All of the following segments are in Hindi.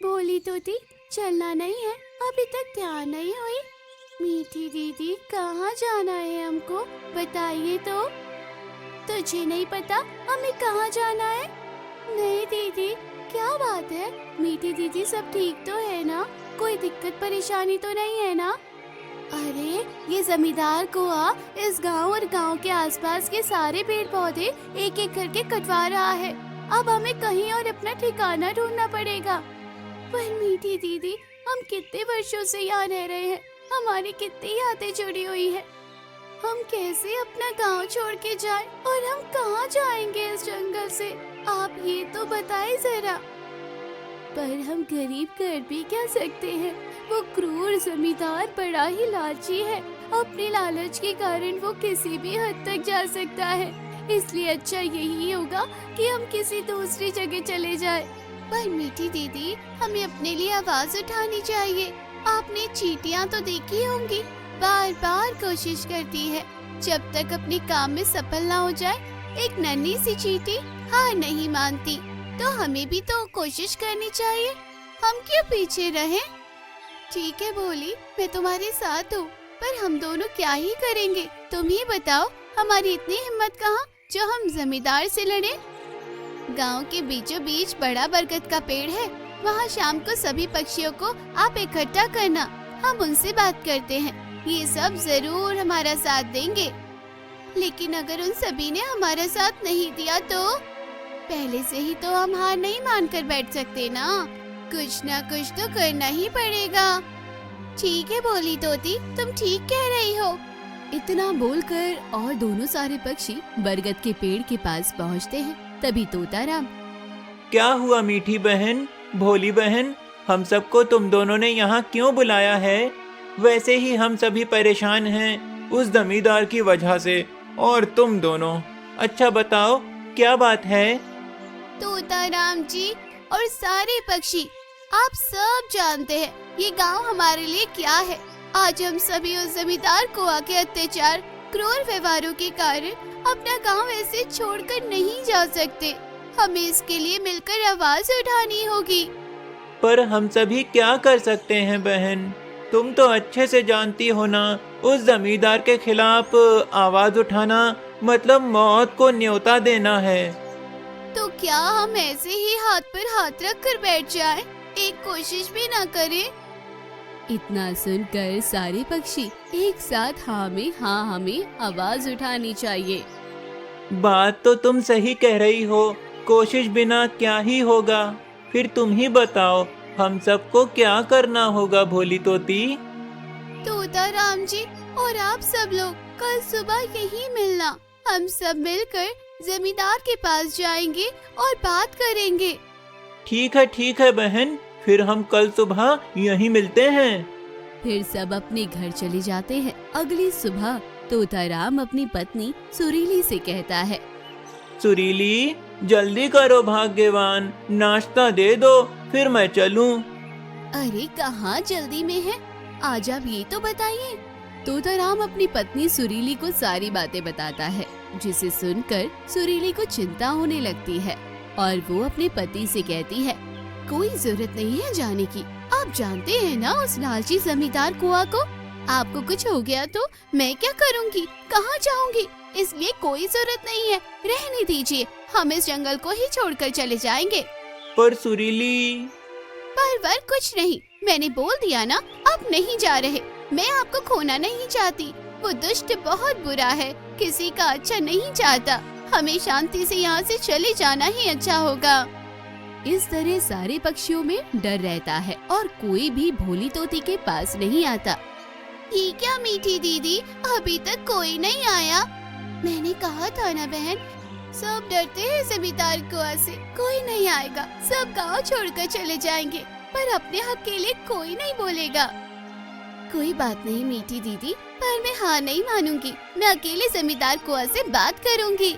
बोली तोती, चलना नहीं है, अभी तक ध्यान नहीं हुई। मीठी दीदी कहाँ जाना है हमको, बताइए तो। तुझे नहीं पता हमें कहाँ जाना है? नहीं दीदी, क्या बात है? मीठी दीदी सब ठीक तो है ना? कोई दिक्कत परेशानी तो नहीं है ना? अरे ये जमींदार कुआ इस गांव और गांव के आसपास के सारे पेड़ पौधे एक एक करके कटवा रहा है। अब हमें कहीं और अपना ठिकाना ढूंढना पड़ेगा। पर मीठी दीदी, हम कितने वर्षों से यहाँ रह रहे हैं, हमारी कितनी यादें जुड़ी हुई है। हम कैसे अपना गांव छोड़ के जाएं और हम कहाँ जाएंगे इस जंगल से? आप ये तो बताएं जरा। पर हम गरीब कर भी क्या सकते हैं? वो क्रूर जमींदार बड़ा ही लालची है। अपने लालच के कारण वो किसी भी हद तक जा सकता है। इसलिए अच्छा यही होगा कि हम किसी दूसरी जगह चले जाएं। पर मीठी दीदी, हमें अपने लिए आवाज उठानी चाहिए। आपने चींटियां तो देखी होंगी, बार बार कोशिश करती है। जब तक अपने काम में सफल ना हो जाए, एक नन्ही सी चींटी हार नहीं मानती। तो हमें भी तो कोशिश करनी चाहिए। हम क्यों पीछे रहें? ठीक है भोली, मैं तुम्हारे साथ हूँ, पर हम दोनों क्या ही करेंगे? तुम ही बताओ, हमारी इतनी हिम्मत कहाँ जो हम जमींदार से लड़े? गांव के बीचों बीच बड़ा बरगद का पेड़ है। वहाँ शाम को सभी पक्षियों को आप इकट्ठा करना, हम उनसे बात करते हैं। ये सब जरूर हमारा साथ देंगे। लेकिन अगर उन सभी ने हमारा साथ नहीं दिया तो? पहले से ही तो हम हार नहीं मानकर बैठ सकते ना। कुछ ना कुछ तो करना ही पड़ेगा। ठीक है बोली तोती, तुम ठीक कह रही हो। इतना बोलकर और दोनों सारे पक्षी बरगद के पेड़ के पास पहुँचते हैं। तभी तोताराम, क्या हुआ मीठी बहन, भोली बहन, हम सबको तुम दोनों ने यहाँ क्यों बुलाया है? वैसे ही हम सभी परेशान हैं उस जमींदार की वजह से, और तुम दोनों। अच्छा बताओ क्या बात है? तोताराम जी और सारे पक्षी, आप सब जानते हैं ये गांव हमारे लिए क्या है। आज हम सभी उस जमींदार कुआ के अत्याचार, क्रूर व्यवहारों के कारण अपना गांव ऐसे छोड़कर नहीं जा सकते। हमें इसके लिए मिलकर आवाज उठानी होगी। पर हम सभी क्या कर सकते हैं बहन? तुम तो अच्छे से जानती हो ना, उस जमींदार के खिलाफ आवाज उठाना मतलब मौत को न्योता देना है। तो क्या हम ऐसे ही हाथ पर हाथ रख कर बैठ जाएं? एक कोशिश भी ना करें? इतना सुनकर सारे पक्षी एक साथ हाँ में हाँ, हमें आवाज उठानी चाहिए। बात तो तुम सही कह रही हो, कोशिश बिना क्या ही होगा। फिर तुम ही बताओ, हम सबको क्या करना होगा भोली तोती? तोताराम जी और आप सब लोग कल सुबह यहीं मिलना। हम सब मिलकर जमींदार के पास जाएंगे और बात करेंगे। ठीक है बहन, फिर हम कल सुबह यहीं मिलते हैं। फिर सब अपने घर चले जाते हैं। अगली सुबह तोताराम अपनी पत्नी सुरीली से कहता है, सुरीली, जल्दी करो भाग्यवान, नाश्ता दे दो, फिर मैं चलूं। अरे कहाँ जल्दी में है, आज आप ये तो बताइए। तोताराम अपनी पत्नी सुरीली को सारी बातें बताता है, जिसे सुनकर सुरीली को चिंता होने लगती है और वो अपने पति से कहती है, कोई जरूरत नहीं है जाने की। आप जानते हैं ना उस लालची जमींदार कुआ को। आपको कुछ हो गया तो मैं क्या करूँगी, कहाँ जाऊँगी? इसलिए कोई जरूरत नहीं है, रहने दीजिए। हम इस जंगल को ही छोड़कर चले जाएंगे। पर सुरीली। पर कुछ नहीं, मैंने बोल दिया ना, अब नहीं जा रहे। मैं आपको खोना नहीं चाहती। वो दुष्ट बहुत बुरा है, किसी का अच्छा नहीं चाहता। हमें शांति से यहाँ से चले जाना ही अच्छा होगा। इस तरह सारे पक्षियों में डर रहता है और कोई भी भोली तोती के पास नहीं आता। ये क्या मीठी दीदी, अभी तक कोई नहीं आया? मैंने कहा था ना बहन, सब डरते हैं जमींदार कुआ से। कोई नहीं आएगा, सब गांव छोड़कर चले जाएंगे, पर अपने हक के लिए कोई नहीं बोलेगा। कोई बात नहीं मीठी दीदी, पर मैं हार नहीं मानूंगी। मैं अकेले जमींदार कुआ से बात करूंगी।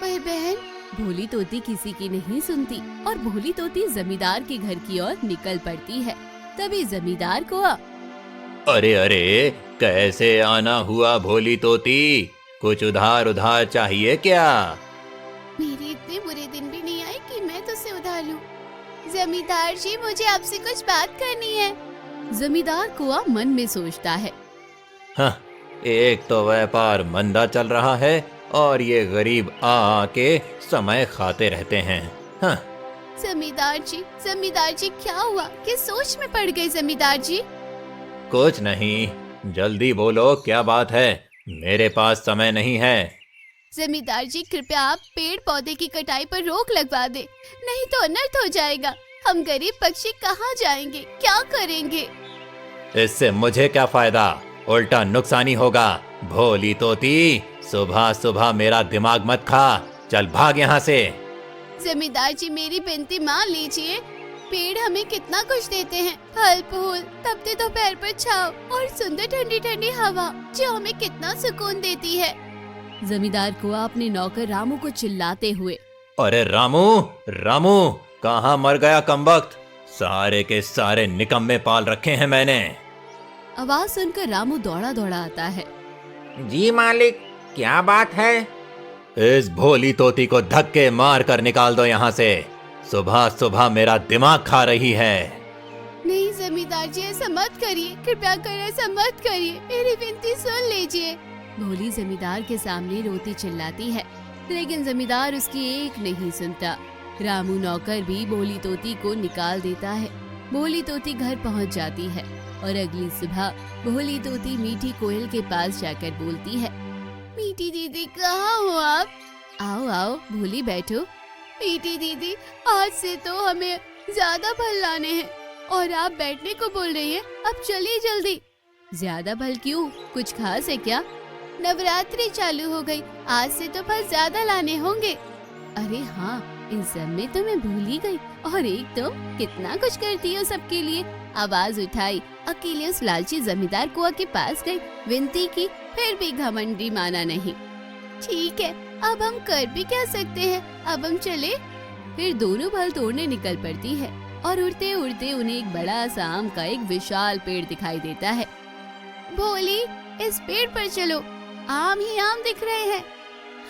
पर बहन, भोली तोती किसी की नहीं सुनती और भोली तोती जमींदार के घर की ओर निकल पड़ती है। तभी जमींदार कुआ, अरे अरे, कैसे आना हुआ भोली तोती? कुछ उधार चाहिए क्या? मेरे इतने बुरे दिन भी नहीं आए कि मैं तुझसे उधार लूं। जमींदार जी, मुझे आपसे कुछ बात करनी है। जमींदार कुआ मन में सोचता है। हाँ, एक तो व्यापार मंदा चल रहा है और ये गरीब आ आके समय खाते रहते हैं। हाँ। जमींदार जी क्या हुआ? किस सोच में पड़ गए जमींदार जी? कुछ नहीं, जल्दी बोलो क्या बात है, मेरे पास समय नहीं है। जमींदार जी, कृपया आप पेड़ पौधे की कटाई पर रोक लगवा दे, नहीं तो अनर्थ हो जाएगा। हम गरीब पक्षी कहाँ जाएंगे, क्या करेंगे? इससे मुझे क्या फायदा, उल्टा नुकसानी होगा। भोली तोती, सुबह सुबह मेरा दिमाग मत खा, चल भाग यहाँ से। जमींदार जी, मेरी विनती मान लीजिए। पेड़ हमें कितना कुछ देते हैं, फल फूल, तपते दोपहर पर छाव और सुंदर ठंडी ठंडी हवा, जो हमें कितना सुकून देती है। जमींदार कुआ अपने नौकर रामू को चिल्लाते हुए, अरे रामू, रामू कहाँ मर गया कमबख्त, सारे के सारे निकम्मे पाल रखे हैं मैंने। आवाज सुनकर रामू दौड़ा दौड़ा आता है। जी मालिक, क्या बात है? इस भोली तोती को धक्के मार कर निकाल दो यहाँ से, सुबह सुबह मेरा दिमाग खा रही है। नहीं जमींदार जी, ऐसा मत करिए, कृपया कर ऐसा मत करिए, मेरी विनती सुन लीजिए। भोली जमींदार के सामने रोती चिल्लाती है, लेकिन जमींदार उसकी एक नहीं सुनता। रामू नौकर भी भोली तोती को निकाल देता है। भोली तोती घर पहुंच जाती है और अगली सुबह भोली तोती मीठी कोयल के पास जाकर बोलती है, मीठी दीदी कहाँ हो आप? आओ आओ भोली, बैठो। मीठी दीदी, आज से तो हमें ज्यादा फल लाने हैं और आप बैठने को बोल रही हैं। अब चलिए जल्दी। ज्यादा फल क्यों, कुछ खास है क्या? नवरात्रि चालू हो गई, आज से तो फल ज्यादा लाने होंगे। अरे हाँ, इन सब में तो मैं भूल ही गई। और एक तुम कितना कुछ करती हो सबके लिए। आवाज उठाई, अकेले उस लालची जमींदार कुआ के पास गई, विनती की, फिर भी घमंडी माना नहीं। ठीक है, अब हम कर भी क्या सकते हैं, अब हम चले। फिर दोनों फल तोड़ने निकल पड़ती है और उड़ते उड़ते उन्हें एक बड़ा सा आम का एक विशाल पेड़ दिखाई देता है। भोली, इस पेड़ पर चलो, आम ही आम दिख रहे हैं।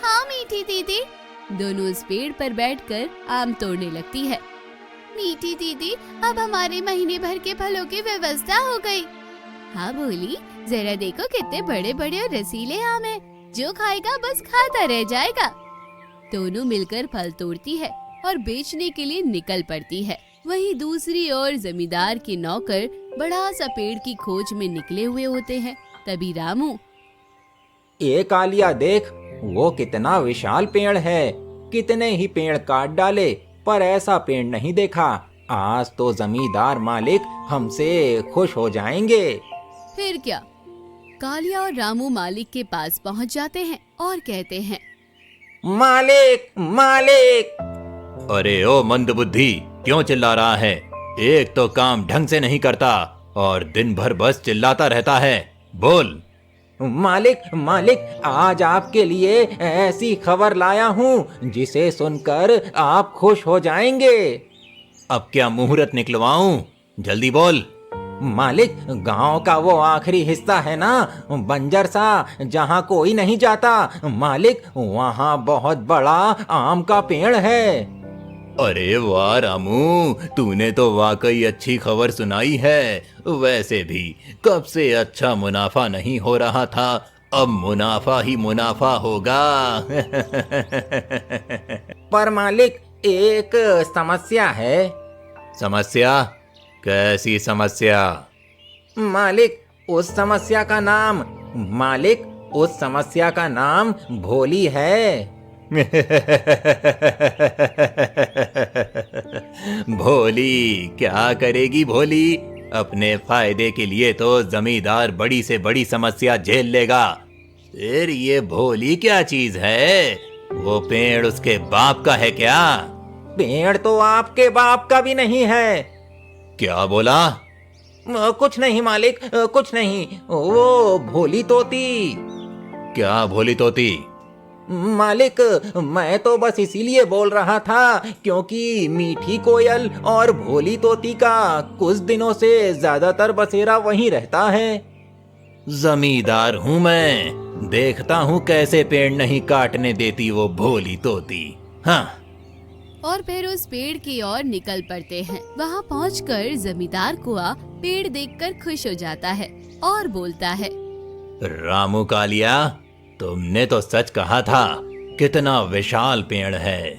हाँ मीठी दीदी। दोनों उस पेड़ पर बैठकर आम तोड़ने लगती है। मीठी दीदी, अब हमारे महीने भर के फलों की व्यवस्था हो गई। हाँ भोली, जरा देखो कितने बड़े बड़े और रसीले आम हैं, जो खाएगा बस खाता रह जाएगा। दोनों मिलकर फल तोड़ती है और बेचने के लिए निकल पड़ती है। वहीं दूसरी ओर जमींदार के नौकर बड़ा सा पेड़ की खोज में निकले हुए होते हैं। तभी रामू, ए कालिया देख, वो कितना विशाल पेड़ है, कितने ही पेड़ काट डाले पर ऐसा पेड़ नहीं देखा। आज तो जमींदार मालिक हमसे खुश हो जाएंगे। फिर क्या, कालिया और रामू मालिक के पास पहुंच जाते हैं और कहते हैं, मालिक मालिक। अरे ओ मंदबुद्धि, क्यों चिल्ला रहा है? एक तो काम ढंग से नहीं करता और दिन भर बस चिल्लाता रहता है, बोल। मालिक मालिक, आज आपके लिए ऐसी खबर लाया हूँ जिसे सुनकर आप खुश हो जाएंगे। अब क्या मुहूर्त निकलवाऊं, जल्दी बोल। मालिक, गांव का वो आखिरी हिस्सा है ना, बंजर सा, जहाँ कोई नहीं जाता, मालिक वहाँ बहुत बड़ा आम का पेड़ है। अरे वाह रामू, तूने तो वाकई अच्छी खबर सुनाई है। वैसे भी कब से अच्छा मुनाफा नहीं हो रहा था, अब मुनाफा ही मुनाफा होगा। पर मालिक, एक समस्या है। समस्या? कैसी समस्या? मालिक, उस समस्या का नाम भोली है। भोली क्या करेगी भोली? अपने फायदे के लिए तो जमींदार बड़ी से बड़ी समस्या झेल लेगा, फिर ये भोली क्या चीज है? वो पेड़ उसके बाप का है क्या? पेड़ तो आपके बाप का भी नहीं है। क्या बोला? कुछ नहीं मालिक, कुछ नहीं। वो भोली तोती। क्या भोली तोती? मालिक, मैं तो बस इसीलिए बोल रहा था क्योंकि मीठी कोयल और भोली तोती का कुछ दिनों से ज्यादातर बसेरा वहीं रहता है। जमींदार हूँ मैं, देखता हूँ कैसे पेड़ नहीं काटने देती वो भोली तोती। हाँ, और फिर उस पेड़ की ओर निकल पड़ते हैं। वहाँ पहुंचकर जमींदार कुआ पेड़ देखकर खुश हो जाता है और बोलता है, रामू कालिया, तुमने तो सच कहा था, कितना विशाल पेड़ है।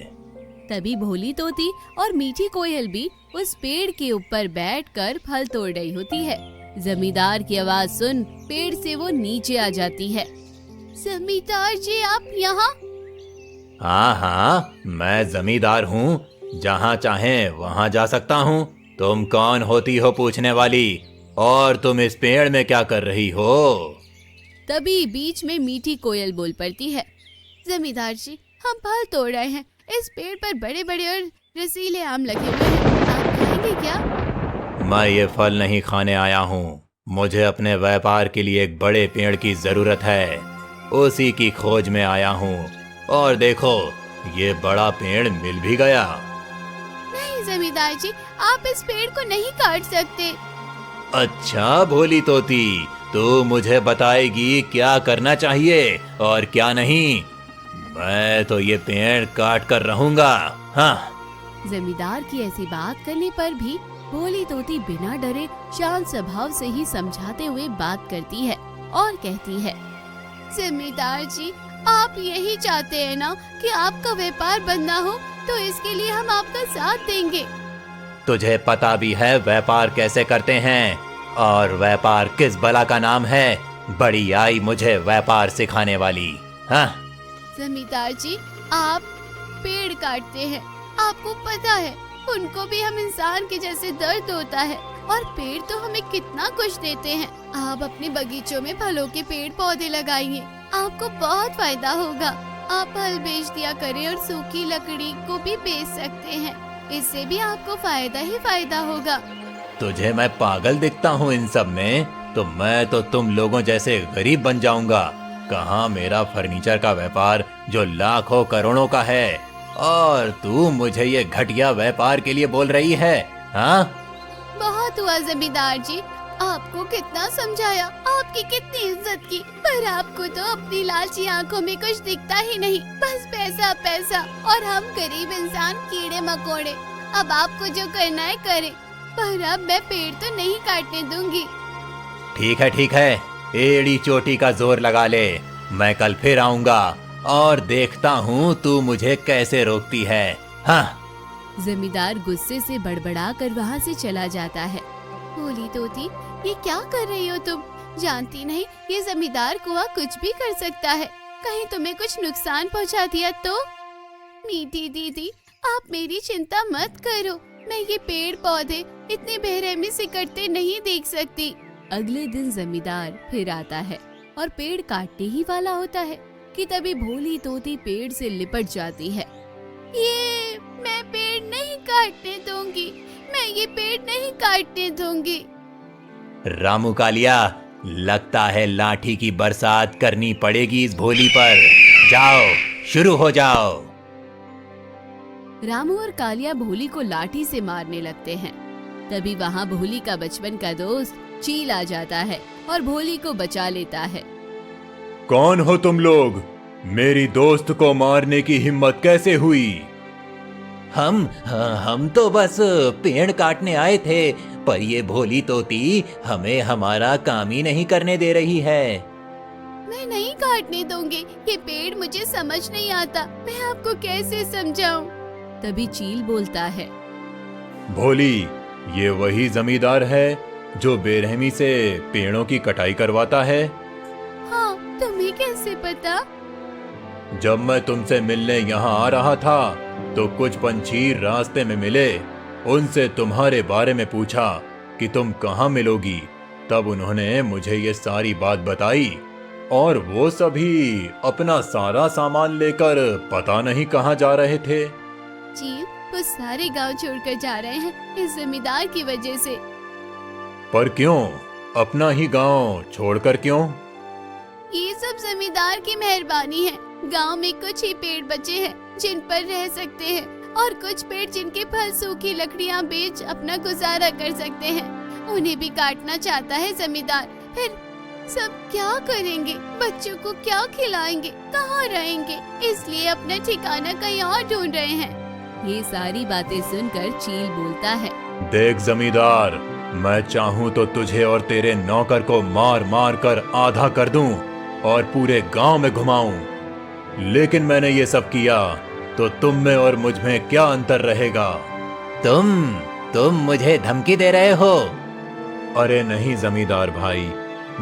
तभी भोली तोती और मीठी कोयल भी उस पेड़ के ऊपर बैठकर फल तोड़ रही होती है। जमींदार की आवाज सुन पेड़ से वो नीचे आ जाती है। जमींदार जी, आप यहाँ? हाँ हाँ, मैं जमींदार हूँ, जहाँ चाहे वहाँ जा सकता हूँ। तुम कौन होती हो पूछने वाली, और तुम इस पेड़ में क्या कर रही हो? तभी बीच में मीठी कोयल बोल पड़ती है, जमींदार जी, हम फल तोड़ रहे हैं। इस पेड़ पर बड़े बड़े और रसीले आम लगे हुए हैं, आप खाएंगे क्या? मैं ये फल नहीं खाने आया हूँ, मुझे अपने व्यापार के लिए एक बड़े पेड़ की जरूरत है, उसी की खोज में आया हूँ। और देखो, ये बड़ा पेड़ मिल भी गया। नहीं जमींदार जी, आप इस पेड़ को नहीं काट सकते। अच्छा भोली तोती, तू मुझे बताएगी क्या करना चाहिए और क्या नहीं। मैं तो ये पेड़ काट कर रहूंगा। हाँ। जमींदार की ऐसी बात करने पर भी भोली तोती बिना डरे शांत स्वभाव से ही समझाते हुए बात करती है और कहती है, जमींदार जी, आप यही चाहते हैं ना कि आपका व्यापार बंद ना हो, तो इसके लिए हम आपका साथ देंगे। तुझे पता भी है व्यापार कैसे करते हैं, और व्यापार किस बला का नाम है? बड़ी आई मुझे व्यापार सिखाने वाली। हाँ जमींदार जी, आप पेड़ काटते हैं, आपको पता है उनको भी हम इंसान के जैसे दर्द होता है, और पेड़ तो हमें कितना कुछ देते हैं। आप अपने बगीचों में फलों के पेड़ पौधे लगाइए, आपको बहुत फायदा होगा। आप फल बेच दिया करें और सूखी लकड़ी को भी बेच सकते हैं, इससे भी आपको फायदा ही फायदा होगा। तुझे मैं पागल दिखता हूँ इन सब में? तो मैं तो तुम लोगों जैसे गरीब बन जाऊंगा। कहाँ मेरा फर्नीचर का व्यापार जो लाखों करोड़ों का है, और तू मुझे ये घटिया व्यापार के लिए बोल रही है? हाँ, बहुत हुआ जमींदार जी, आपको कितना समझाया, आपकी कितनी इज्जत की, पर आपको तो अपनी लालची आंखों में कुछ दिखता ही नहीं, बस पैसा पैसा, और हम गरीब इंसान कीड़े मकोड़े। अब आपको जो करना है करें, पर अब मैं पेड़ तो नहीं काटने दूंगी। ठीक है, एड़ी चोटी का जोर लगा ले, मैं कल फिर आऊंगा और देखता हूँ तू मुझे कैसे रोकती है। हाँ। जमींदार गुस्से से बड़बड़ा कर वहाँ से चला जाता है। भोली तोती, ये क्या कर रही हो तुम? जानती नहीं ये जमींदार कुआ कुछ भी कर सकता है, कहीं तुम्हें कुछ नुकसान पहुँचा दिया तो? मीठी दीदी, आप मेरी चिंता मत करो, मैं ये पेड़ पौधे इतने बेरहमी से कटते नहीं देख सकती। अगले दिन जमींदार फिर आता है और पेड़ काटने ही वाला होता है कि तभी भोली तोती पेड़ से लिपट जाती है। ये मैं पेड़ नहीं काटने दूंगी, मैं ये पेड़ नहीं काटने दूंगी। रामू कालिया, लगता है लाठी की बरसात करनी पड़ेगी इस भोली पर। जाओ, शुरू हो जाओ। रामू और कालिया भोली को लाठी से मारने लगते हैं। तभी वहाँ भोली का बचपन का दोस्त चील आ जाता है और भोली को बचा लेता है। कौन हो तुम लोग? मेरी दोस्त को मारने की हिम्मत कैसे हुई? हम तो बस पेड़ काटने आए थे, पर ये भोली तोती हमें हमारा काम ही नहीं करने दे रही है। मैं नहीं काटने दूंगी, ये पेड़ मुझे समझ नहीं आता, मैं आपको कैसे समझाऊं? तभी चील बोलता है, भोली, ये वही जमींदार है जो बेरहमी से पेड़ों की कटाई करवाता है? हाँ, तुम्हें कैसे पता? जब मैं तुमसे मिलने यहाँ आ रहा था तो कुछ पंछी रास्ते में मिले, उनसे तुम्हारे बारे में पूछा कि तुम कहाँ मिलोगी। तब उन्होंने मुझे ये सारी बात बताई, और वो सभी अपना सारा सामान लेकर पता नहीं कहाँ जा रहे थे। चील, वो सारे गांव छोड़कर जा रहे हैं इस जमींदार की वजह से। पर क्यों? अपना ही गांव छोड़कर क्यों? ये सब जमींदार की मेहरबानी है। गांव में कुछ ही पेड़ बचे हैं जिन पर रह सकते हैं, और कुछ पेड़ जिनके फल सूखी लकड़ियां बेच अपना गुजारा कर सकते हैं, उन्हें भी काटना चाहता है जमींदार। फिर सब क्या करेंगे? बच्चों को क्या खिलाएंगे? कहाँ रहेंगे? इसलिए अपना ठिकाना कहीं और ढूंढ रहे हैं। ये सारी बातें सुनकर चील बोलता है। देख जमींदार, मैं चाहूँ तो तुझे और तेरे नौकर को मार मार कर आधा कर दूं और पूरे गांव में घुमाऊं, लेकिन मैंने ये सब किया तो तुम में और मुझ में क्या अंतर रहेगा? तुम मुझे धमकी दे रहे हो? अरे नहीं जमींदार भाई,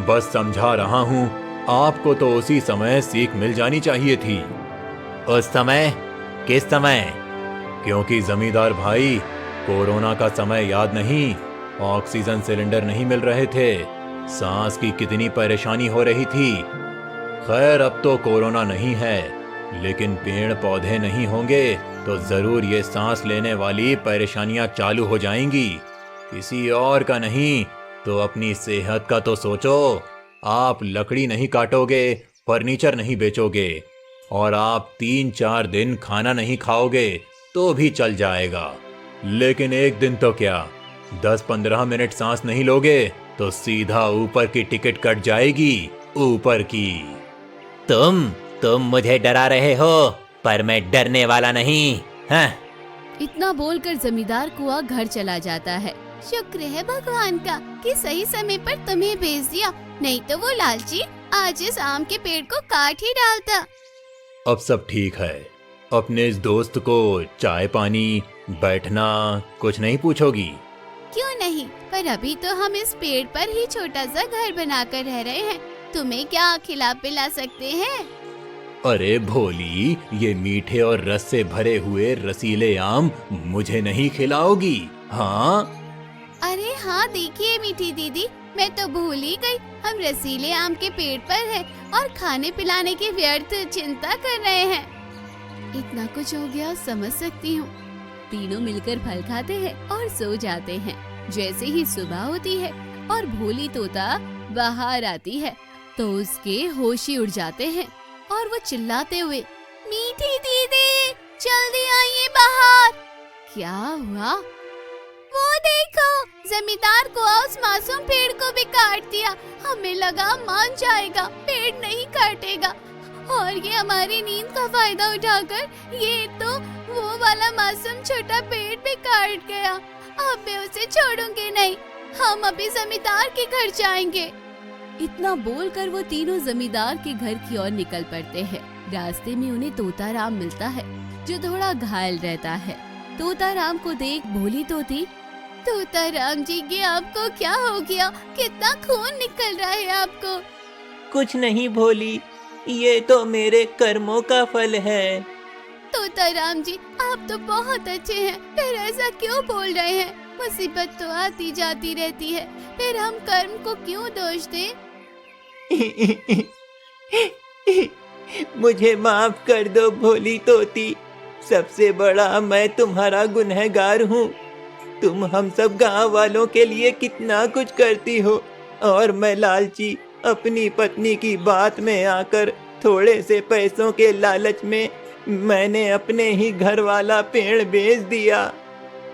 बस समझा रहा हूँ। आपको तो उसी समय सीख मिल जानी चाहिए थी। उस समय? किस समय? क्योंकि जमींदार भाई, कोरोना का समय याद नहीं? ऑक्सीजन सिलेंडर नहीं मिल रहे थे, सांस की कितनी परेशानी हो रही थी। खैर अब तो कोरोना नहीं है, लेकिन पेड़ पौधे नहीं होंगे तो जरूर ये सांस लेने वाली परेशानियां चालू हो जाएंगी। किसी और का नहीं तो अपनी सेहत का तो सोचो। आप लकड़ी नहीं काटोगे, फर्नीचर नहीं बेचोगे और आप 3-4 दिन खाना नहीं खाओगे तो भी चल जाएगा, लेकिन एक दिन तो क्या 10-15 मिनट सांस नहीं लोगे तो सीधा ऊपर की टिकट कट जाएगी, ऊपर की। तुम मुझे डरा रहे हो, पर मैं डरने वाला नहीं। हाँ। इतना बोलकर जमींदार कुआं घर चला जाता है। शुक्र है भगवान का कि सही समय पर तुम्हें भेज दिया, नहीं तो वो लालची आज इस आम के पेड़ को काट ही डालता। अब सब ठीक है। अपने इस दोस्त को चाय पानी, बैठना कुछ नहीं पूछोगी? क्यों नहीं, पर अभी तो हम इस पेड़ पर ही छोटा सा घर बनाकर रह रहे हैं। तुम्हें क्या खिला पिला सकते हैं? अरे भोली, ये मीठे और रस से भरे हुए रसीले आम मुझे नहीं खिलाओगी? हाँ। अरे हाँ, देखिए मीठी दीदी, मैं तो भूल ही गई, हम रसीले आम के पेड़ पर हैं और खाने पिलाने की व्यर्थ चिंता कर रहे हैं। इतना कुछ हो गया, समझ सकती हूँ। तीनों मिलकर फल खाते हैं और सो जाते हैं। जैसे ही सुबह होती है और भोली तोता बाहर आती है तो उसके होश ही उड़ जाते हैं और वो चिल्लाते हुए, मीठी दीदी जल्दी आइए बाहर। क्या हुआ? वो देखो, जमींदार को उस मासूम पेड़ को भी काट दिया। हमें लगा मान जाएगा, पेड़ नहीं काटेगा, और ये हमारी नींद का फायदा उठाकर ये तो वो वाला मासूम छोटा पेड़ भी काट गया। अब मैं उसे छोड़ूंगी नहीं, हम अभी जमींदार के घर जाएंगे। इतना बोलकर वो तीनों जमींदार के घर की ओर निकल पड़ते हैं। रास्ते में उन्हें तोताराम मिलता है, जो थोड़ा घायल रहता है। तोताराम को देख भोली तोती, तोताराम जी ये आपको क्या हो गया? कितना खून निकल रहा है आपको? कुछ नहीं भोली, ये तो मेरे कर्मों का फल है। तोताराम जी आप तो बहुत अच्छे हैं, फिर ऐसा क्यों बोल रहे हैं? मुसीबत तो आती जाती रहती है, फिर हम कर्म को क्यों दोष दें? मुझे माफ कर दो भोली तोती, सबसे बड़ा मैं तुम्हारा गुनहगार हूँ। तुम हम सब गांव वालों के लिए कितना कुछ करती हो, और मैं लालची अपनी पत्नी की बात में आकर थोड़े से पैसों के लालच में मैंने अपने ही घर वाला पेड़ बेच दिया।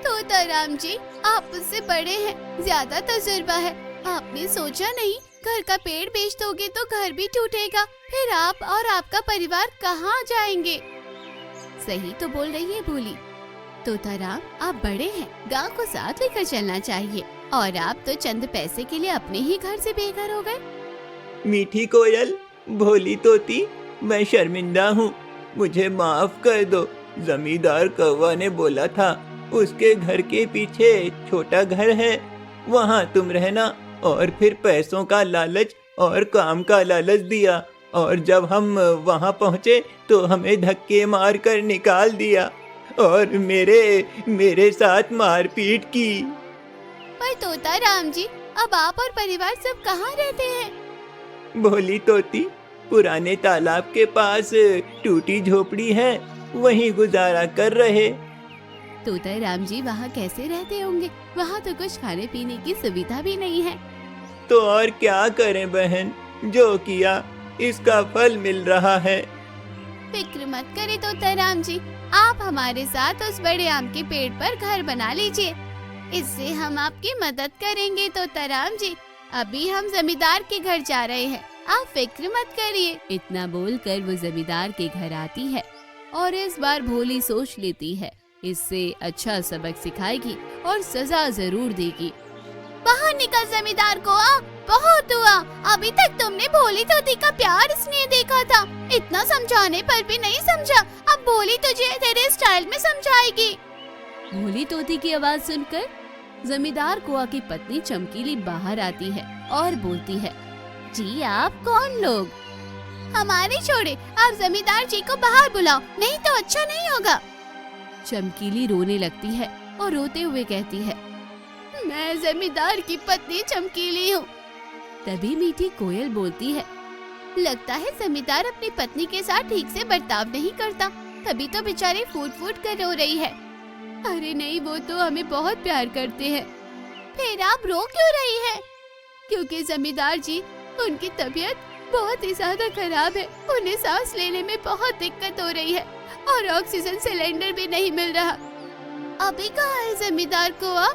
तोताराम जी आप उससे बड़े हैं, ज्यादा तजुर्बा है। आपने सोचा नहीं, घर का पेड़ बेच दोगे तो घर भी टूटेगा, फिर आप और आपका परिवार कहाँ जाएंगे? सही तो बोल रही है भोली। तोताराम आप बड़े हैं, गांव को साथ लेकर चलना चाहिए, और आप तो चंद पैसे के लिए अपने ही घर से बेघर हो गए। मीठी कोयल, भोली तोती, मैं शर्मिंदा हूँ, मुझे माफ कर दो। जमींदार कौवा ने बोला था उसके घर के पीछे छोटा घर है, वहाँ तुम रहना, और फिर पैसों का लालच और काम का लालच दिया, और जब हम वहाँ पहुँचे तो हमें धक्के मार कर निकाल दिया और मेरे साथ मारपीट की। पर तोताराम जी अब आप और परिवार सब कहाँ रहते हैं? भोली तोती, पुराने तालाब के पास टूटी झोपड़ी है, वहीं गुजारा कर रहे। तोताराम जी वहाँ कैसे रहते होंगे? वहाँ तो कुछ खाने पीने की सुविधा भी नहीं है। तो और क्या करें बहन, जो किया इसका फल मिल रहा है। फिक्र मत करे तोताराम जी, आप हमारे साथ उस बड़े आम के पेड़ पर घर बना लीजिए, इससे हम आपकी मदद करेंगे। तोताराम जी अभी हम जमींदार के घर जा रहे हैं, आप फिक्र मत करिए। इतना बोलकर वो जमींदार के घर आती है और इस बार भोली सोच लेती है, इससे अच्छा सबक सिखाएगी और सजा जरूर देगी। बाहर निकल जमींदार कौआ, बहुत हुआ। अभी तक तुमने भोली तोती का प्यार इसलिए देखा था, इतना समझाने पर भी नहीं समझा। अब भोली तुझे तेरे स्टाइल में समझाएगी। भोली तोती की आवाज सुनकर जमींदार कौआ की पत्नी चमकीली बाहर आती है और बोलती है, जी आप कौन लोग? हमारे छोड़े, आप जमींदार जी को बाहर बुलाओ, नहीं तो अच्छा नहीं होगा। चमकीली रोने लगती है और रोते हुए कहती है, मैं जमींदार की पत्नी चमकीली हूँ। तभी मीठी कोयल बोलती है, लगता है जमींदार अपनी पत्नी के साथ ठीक से बर्ताव नहीं करता, तभी तो बेचारी फूट फूट कर रो रही है। अरे नहीं, वो तो हमें बहुत प्यार करते हैं। फिर आप रो क्यों रही है? क्योंकि जमींदार जी, उनकी तबीयत बहुत ही ज्यादा खराब है, उन्हें सांस लेने में बहुत दिक्कत हो रही है और ऑक्सीजन सिलेंडर भी नहीं मिल रहा। अभी कहाँ है जमींदार कौआ?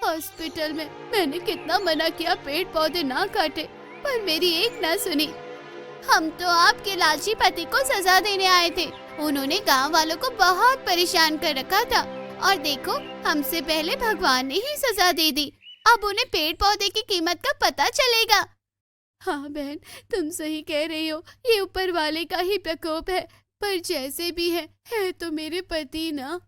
हॉस्पिटल में। मैंने कितना मना किया पेड़ पौधे ना काटे, पर मेरी एक ना सुनी। हम तो आपके लालची पति को सजा देने आए थे, उन्होंने गांव वालों को बहुत परेशान कर रखा था और देखो, हमसे पहले भगवान ने ही सजा दे दी। अब उन्हें पेड़ पौधे की कीमत का पता चलेगा। हाँ बहन, तुम सही कह रही हो, ये ऊपर वाले का ही प्रकोप है, पर जैसे भी है तो मेरे पति ना।